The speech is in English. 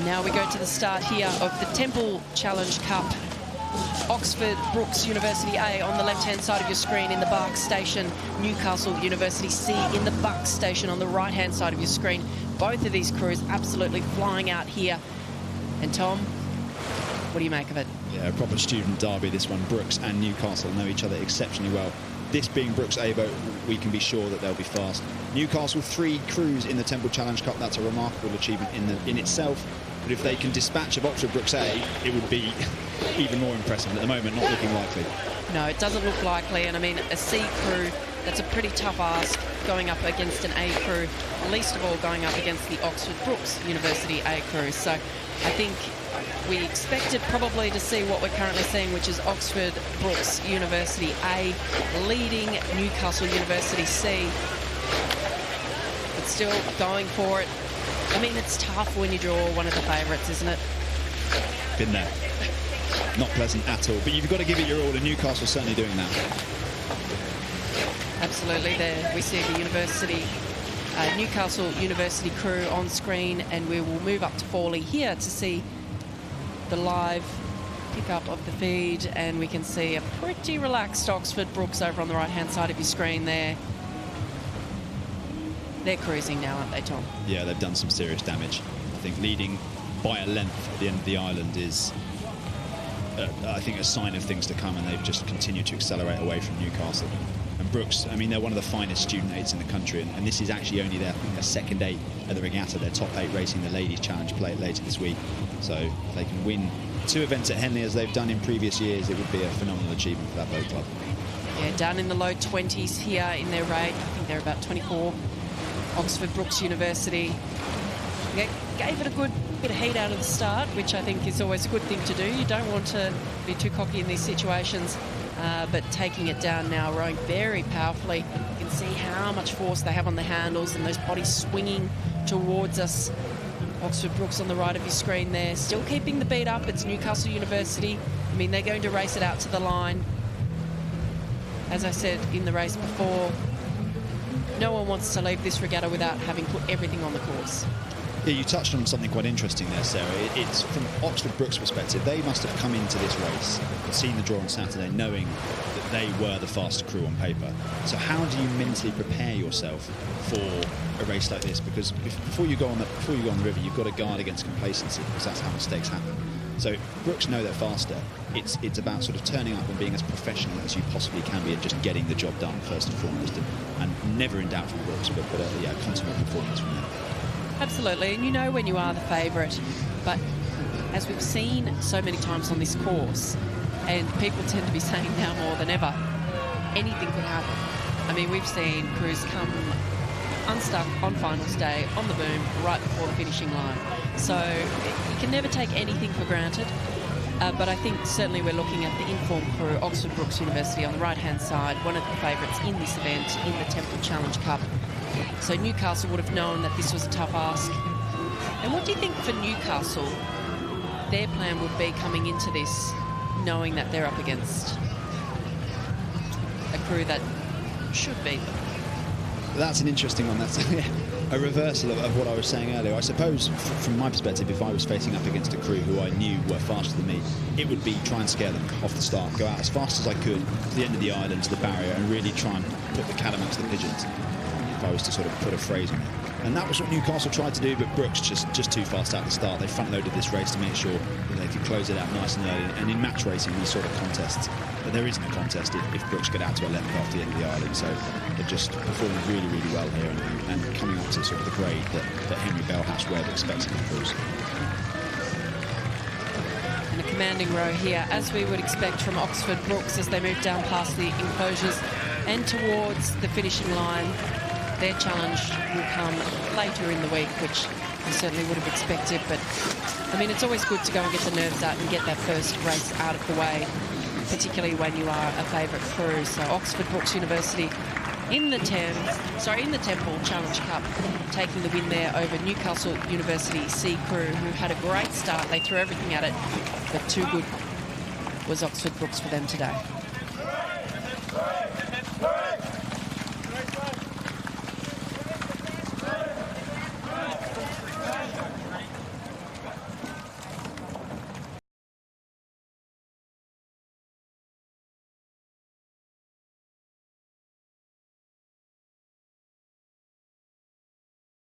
Now we go to the start here of the Temple Challenge Cup. Oxford Brookes University A on the left-hand side of your screen in the Bark Station. Newcastle University C in the Buck Station on the right-hand side of your screen. Both of these crews absolutely flying out here. And Tom, what do you make of it? Yeah, a proper student derby, this one. Brookes and Newcastle know each other exceptionally well. This being Brookes A boat, we can be sure that they'll be fast. Newcastle, 3 crews in the Temple Challenge Cup. That's a remarkable achievement in itself. But if they can dispatch of Oxford Brookes A, it would be even more impressive. At the moment, not looking likely. No, it doesn't look likely. And I mean, a C crew, that's a pretty tough ask going up against an A crew, least of all going up against the Oxford Brookes University A crew. So I think we expected probably to see what we're currently seeing, which is Oxford Brookes University A leading Newcastle University C. But still going for it. I mean, it's tough when you draw one of the favourites, isn't it? Been there. Not pleasant at all, but you've got to give it your all, and Newcastle's certainly doing that. Absolutely. There we see the Newcastle University crew on screen, and we will move up to Fawley here to see the live pick-up of the feed, and we can see a pretty relaxed Oxford Brookes over on the right-hand side of your screen there. They're cruising now, aren't they, Tom? Yeah, they've done some serious damage. I think leading by a length at the end of the island is, I think, a sign of things to come, and they've just continued to accelerate away from Newcastle. And Brookes, I mean, they're one of the finest student eights in the country, and this is actually only their second 8 at the regatta. Their top 8 racing the Ladies' Challenge plate later this week. So if they can win 2 events at Henley as they've done in previous years, it would be a phenomenal achievement for that boat club. Yeah, down in the low 20s here in their rate. I think they're about 24. Oxford Brookes University gave it a good bit of heat out of the start, which I think is always a good thing to do. You don't want to be too cocky in these situations, but taking it down now, rowing very powerfully. You can see how much force they have on the handles and those bodies swinging towards us. Oxford Brookes on the right of your screen there, still keeping the beat up. It's Newcastle University. I mean, they're going to race it out to the line. As I said in the race before, no one wants to leave this regatta without having put everything on the course. Yeah, you touched on something quite interesting there, Sarah. It's from Oxford Brookes' perspective, they must have come into this race and seen the draw on Saturday knowing that they were the fastest crew on paper. So how do you mentally prepare yourself for a race like this? Because before you go on the river, you've got to guard against complacency, because that's how mistakes happen. So Brookes know they're faster. It's about sort of turning up and being as professional as you possibly can be and just getting the job done first and foremost. And never in doubt from Brookes, but yeah, consummate performance from them. Absolutely, and you know when you are the favourite, but as we've seen so many times on this course, and people tend to be saying now more than ever, anything could happen. I mean, we've seen crews come unstuck on finals day, on the boom, right before the finishing line. So you can never take anything for granted, but I think certainly we're looking at the informed crew, Oxford Brookes University on the right-hand side, one of the favourites in this event, in the Temple Challenge Cup. So Newcastle would have known that this was a tough ask. And what do you think for Newcastle, their plan would be coming into this, knowing that they're up against a crew that should beat them? That's an interesting one. That's a reversal of what I was saying earlier. I suppose, from my perspective, if I was facing up against a crew who I knew were faster than me, it would be try and scare them off the start, go out as fast as I could to the end of the island, to the barrier, and really try and put the cat amongst the pigeons, if I was to sort of put a phrase on it. And that was what Newcastle tried to do, but Brookes just too fast at the start. They front-loaded this race to make sure that they could close it out nice and early. And in match racing, these sort of contests, but there isn't a contest if Brookes get out to a length after the end of the island. So they're just performing really, really well here and coming up to sort of the grade that Henry Belhash expects of the crews. And a commanding row here, as we would expect from Oxford Brookes as they move down past the enclosures and towards the finishing line. Their challenge will come later in the week, which we certainly would have expected. But, I mean, it's always good to go and get the nerves out and get that first race out of the way, particularly when you are a favourite crew. So Oxford Brookes University in the Temple Challenge Cup, taking the win there over Newcastle University C crew, who had a great start. They threw everything at it, but too good was Oxford Brookes for them today.